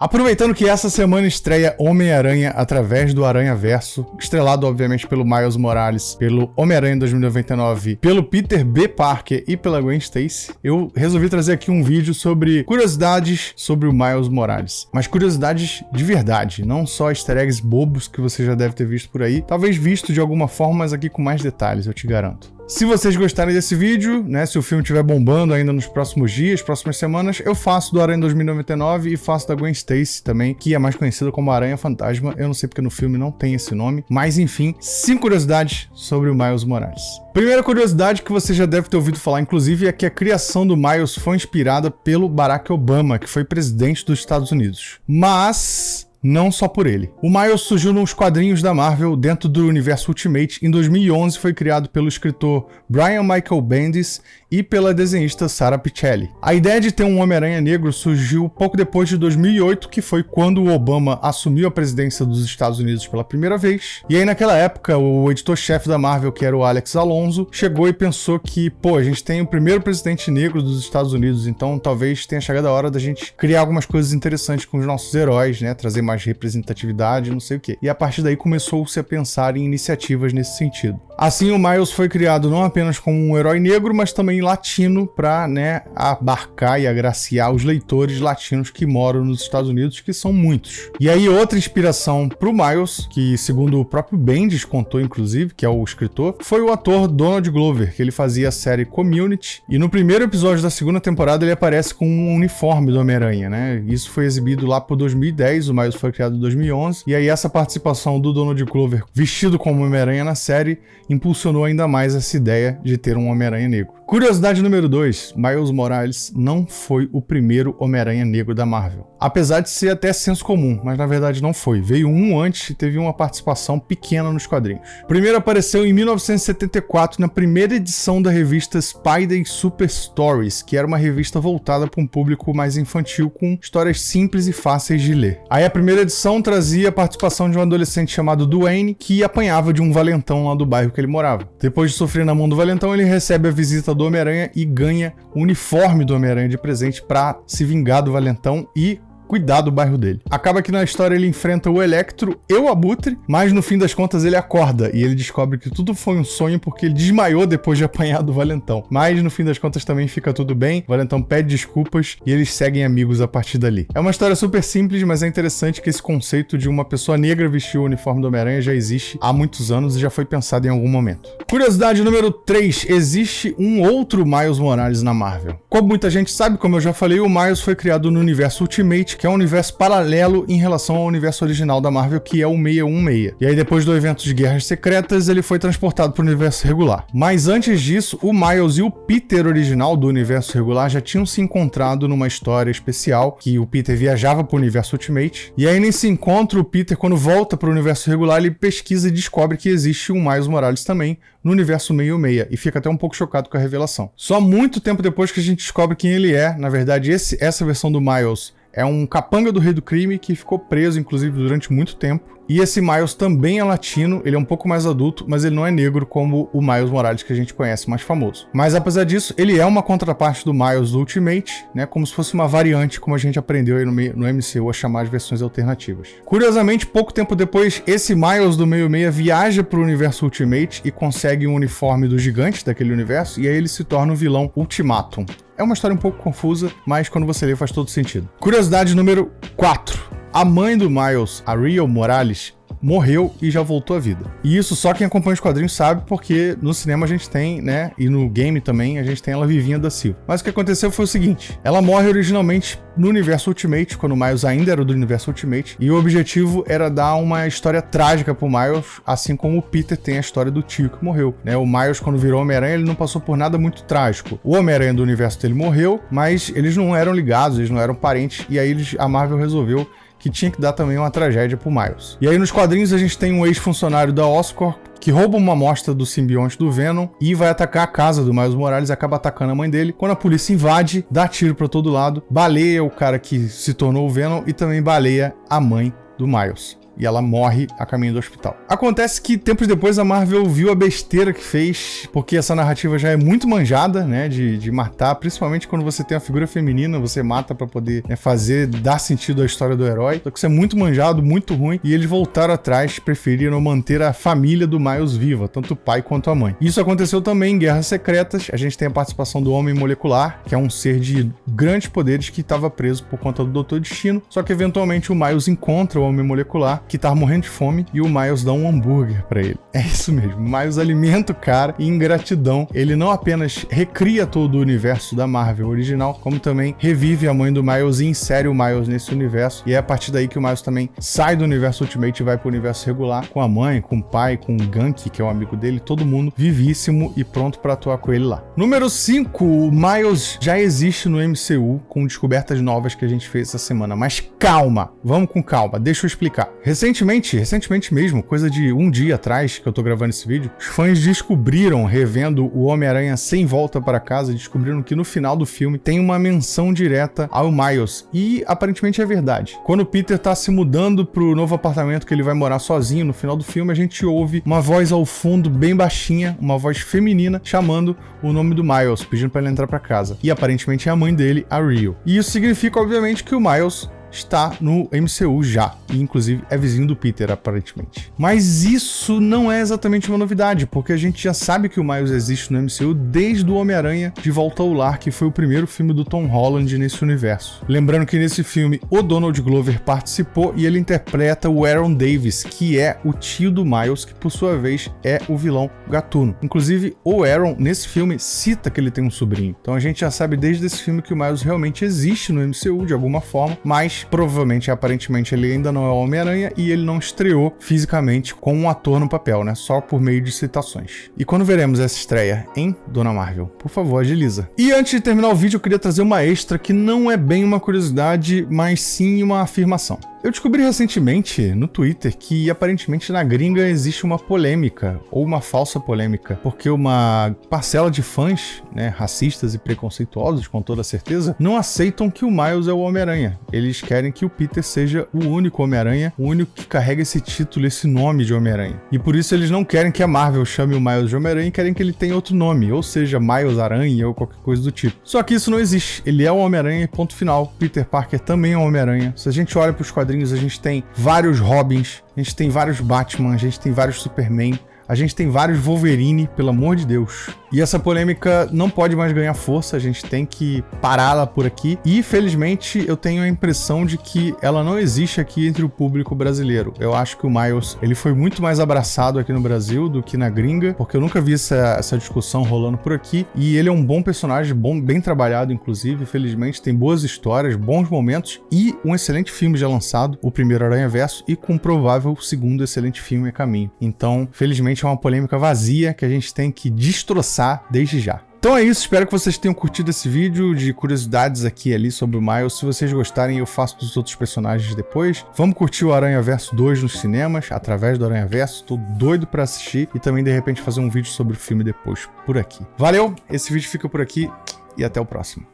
Aproveitando que essa semana estreia Homem-Aranha através do Aranhaverso, estrelado obviamente pelo Miles Morales, pelo Homem-Aranha 2099, pelo Peter B. Parker e pela Gwen Stacy, eu resolvi trazer aqui um vídeo sobre curiosidades sobre o Miles Morales. Mas curiosidades de verdade, não só easter eggs bobos que você já deve ter visto por aí, talvez visto de alguma forma, mas aqui com mais detalhes, eu te garanto. Se vocês gostarem desse vídeo, né, se o filme estiver bombando ainda nos próximos dias, próximas semanas, eu faço do Aranha 2099 e faço da Gwen Stacy também, que é mais conhecida como Aranha Fantasma. Eu não sei porque no filme não tem esse nome, mas enfim, 5 curiosidades sobre o Miles Morales. Primeira curiosidade que você já deve ter ouvido falar, inclusive, é que a criação do Miles foi inspirada pelo Barack Obama, que foi presidente dos Estados Unidos. Mas não só por ele. O Miles surgiu nos quadrinhos da Marvel dentro do universo Ultimate. Em 2011 foi criado pelo escritor Brian Michael Bendis e pela desenhista Sara Pichelli. A ideia de ter um Homem-Aranha negro surgiu pouco depois de 2008, que foi quando o Obama assumiu a presidência dos Estados Unidos pela primeira vez. E aí naquela época o editor-chefe da Marvel, que era o Alex Alonso, chegou e pensou que, pô, a gente tem o primeiro presidente negro dos Estados Unidos, então talvez tenha chegado a hora da gente criar algumas coisas interessantes com os nossos heróis, né, trazer mais representatividade, não sei o quê. E a partir daí começou-se a pensar em iniciativas nesse sentido. Assim, o Miles foi criado não apenas como um herói negro, mas também latino para, né, abarcar e agraciar os leitores latinos que moram nos Estados Unidos, que são muitos. E aí outra inspiração pro Miles, que segundo o próprio Bendis contou inclusive, que é o escritor, foi o ator Donald Glover, que ele fazia a série Community, e no primeiro episódio da segunda temporada ele aparece com um uniforme do Homem-Aranha, né? Isso foi exibido lá por 2010, o Miles foi criado em 2011, e aí essa participação do Donald Glover vestido como Homem-Aranha na série impulsionou ainda mais essa ideia de ter um Homem-Aranha negro. Curiosidade número 2, Miles Morales não foi o primeiro Homem-Aranha negro da Marvel. Apesar de ser até senso comum, mas na verdade não foi. Veio um antes e teve uma participação pequena nos quadrinhos. O primeiro apareceu em 1974 na primeira edição da revista Spidey Super Stories, que era uma revista voltada para um público mais infantil com histórias simples e fáceis de ler. Aí a primeira edição trazia a participação de um adolescente chamado Duane, que apanhava de um valentão lá do bairro que ele morava. Depois de sofrer na mão do valentão, ele recebe a visita do Homem-Aranha e ganha o uniforme do Homem-Aranha de presente para se vingar do valentão e cuidar do bairro dele. Acaba que na história ele enfrenta o Electro e o Abutre, mas no fim das contas ele acorda e ele descobre que tudo foi um sonho porque ele desmaiou depois de apanhar do Valentão. Mas no fim das contas também fica tudo bem, o Valentão pede desculpas e eles seguem amigos a partir dali. É uma história super simples, mas é interessante que esse conceito de uma pessoa negra vestir o uniforme do Homem-Aranha já existe há muitos anos e já foi pensado em algum momento. Curiosidade número 3, existe um outro Miles Morales na Marvel. Como muita gente sabe, como eu já falei, o Miles foi criado no universo Ultimate, que é um universo paralelo em relação ao universo original da Marvel, que é o 616. E aí depois do evento de Guerras Secretas, ele foi transportado para o universo regular. Mas antes disso, o Miles e o Peter original do universo regular já tinham se encontrado numa história especial, que o Peter viajava para o universo Ultimate. E aí nesse encontro, o Peter, quando volta para o universo regular, ele pesquisa e descobre que existe um Miles Morales também no universo 616, e fica até um pouco chocado com a revelação. Só muito tempo depois que a gente descobre quem ele é. Na verdade, essa versão do Miles é um capanga do rei do crime que ficou preso, inclusive, durante muito tempo. E esse Miles também é latino, ele é um pouco mais adulto, mas ele não é negro como o Miles Morales que a gente conhece, mais famoso. Mas apesar disso, ele é uma contraparte do Miles do Ultimate, né, como se fosse uma variante, como a gente aprendeu aí no MCU a chamar as versões alternativas. Curiosamente, pouco tempo depois, esse Miles do 616 viaja para o universo Ultimate e consegue um uniforme do gigante daquele universo, e aí ele se torna o vilão Ultimatum. É uma história um pouco confusa, mas quando você lê faz todo sentido. Curiosidade número 4. A mãe do Miles, a Real Morales, morreu e já voltou à vida. E isso só quem acompanha os quadrinhos sabe, porque no cinema a gente tem, né, e no game também, a gente tem ela vivinha da Silva. Mas o que aconteceu foi o seguinte, ela morre originalmente no universo Ultimate, quando o Miles ainda era do universo Ultimate, e o objetivo era dar uma história trágica pro Miles, assim como o Peter tem a história do tio que morreu, né? O Miles, quando virou Homem-Aranha, ele não passou por nada muito trágico. O Homem-Aranha do universo dele morreu, mas eles não eram ligados, eles não eram parentes, e aí a Marvel resolveu que tinha que dar também uma tragédia pro Miles. E aí nos quadrinhos a gente tem um ex-funcionário da Oscorp que rouba uma amostra do simbionte do Venom e vai atacar a casa do Miles Morales, acaba atacando a mãe dele. Quando a polícia invade, dá tiro pra todo lado, baleia o cara que se tornou o Venom e também baleia a mãe do Miles. e ela morre a caminho do hospital. Acontece que tempos depois a Marvel viu a besteira que fez, porque essa narrativa já é muito manjada, né, de matar, principalmente quando você tem uma figura feminina, você mata pra poder, né, dar sentido à história do herói. Só que isso é muito manjado, muito ruim, e eles voltaram atrás, preferiram manter a família do Miles viva, tanto o pai quanto a mãe. Isso aconteceu também em Guerras Secretas. A gente tem a participação do Homem Molecular, que é um ser de grandes poderes que estava preso por conta do Doutor Destino, só que eventualmente o Miles encontra o Homem Molecular, que tá morrendo de fome, e o Miles dá um hambúrguer pra ele. É isso mesmo, o Miles alimenta o cara, e em gratidão, ele não apenas recria todo o universo da Marvel original, como também revive a mãe do Miles e insere o Miles nesse universo, e é a partir daí que o Miles também sai do universo Ultimate e vai pro universo regular, com a mãe, com o pai, com o Ganke, que é um amigo dele, todo mundo vivíssimo e pronto pra atuar com ele lá. Número 5, o Miles já existe no MCU, com descobertas novas que a gente fez essa semana, mas calma, vamos com calma, deixa eu explicar. Recentemente mesmo, coisa de um dia atrás que eu tô gravando esse vídeo, os fãs descobriram, revendo o Homem-Aranha Sem Volta para Casa, descobriram que no final do filme tem uma menção direta ao Miles, e aparentemente é verdade. Quando o Peter tá se mudando pro novo apartamento que ele vai morar sozinho, no final do filme a gente ouve uma voz ao fundo bem baixinha, uma voz feminina, chamando o nome do Miles, pedindo pra ele entrar pra casa. E aparentemente é a mãe dele, a Rio. E isso significa, obviamente, que o Miles está no MCU já, e inclusive é vizinho do Peter, aparentemente. Mas isso não é exatamente uma novidade, porque a gente já sabe que o Miles existe no MCU desde o Homem-Aranha de Volta ao Lar, que foi o primeiro filme do Tom Holland nesse universo. Lembrando que nesse filme o Donald Glover participou e ele interpreta o Aaron Davis, que é o tio do Miles, que por sua vez é o vilão Gatuno. Inclusive, o Aaron, nesse filme, cita que ele tem um sobrinho. Então a gente já sabe desde esse filme que o Miles realmente existe no MCU de alguma forma, mas provavelmente, aparentemente, ele ainda não é o Homem-Aranha e ele não estreou fisicamente com um ator no papel, né? Só por meio de citações. E quando veremos essa estreia, hein, Dona Marvel? Por favor, agiliza. E antes de terminar o vídeo, eu queria trazer uma extra que não é bem uma curiosidade, mas sim uma afirmação. Eu descobri recentemente no Twitter que aparentemente na gringa existe uma polêmica, ou uma falsa polêmica, porque uma parcela de fãs, né, racistas e preconceituosos, com toda certeza, não aceitam que o Miles é o Homem-Aranha. Eles querem que o Peter seja o único Homem-Aranha, o único que carrega esse título, esse nome de Homem-Aranha. E por isso eles não querem que a Marvel chame o Miles de Homem-Aranha e querem que ele tenha outro nome, ou seja, Miles Aranha ou qualquer coisa do tipo. Só que isso não existe. Ele é o Homem-Aranha, ponto final. Peter Parker também é o Homem-Aranha. Se a gente olha para os quadrinhos, a gente tem vários Robins, a gente tem vários Batman, a gente tem vários Superman, a gente tem vários Wolverine, pelo amor de Deus. E essa polêmica não pode mais ganhar força, a gente tem que pará-la por aqui. E, felizmente, eu tenho a impressão de que ela não existe aqui entre o público brasileiro. Eu acho que o Miles, ele foi muito mais abraçado aqui no Brasil do que na gringa, porque eu nunca vi essa discussão rolando por aqui. E ele é um bom personagem, bem trabalhado, inclusive, felizmente. Tem boas histórias, bons momentos e um excelente filme já lançado, o primeiro Aranhaverso, e com um provável segundo excelente filme a caminho. Então, felizmente, é uma polêmica vazia que a gente tem que destroçar desde já. Então é isso, espero que vocês tenham curtido esse vídeo de curiosidades aqui e ali sobre o Miles. Se vocês gostarem, eu faço dos outros personagens depois. Vamos curtir o Aranhaverso 2 nos cinemas, através do Aranhaverso. Tô doido pra assistir e também, de repente, fazer um vídeo sobre o filme depois, por aqui. Valeu, esse vídeo fica por aqui e até o próximo.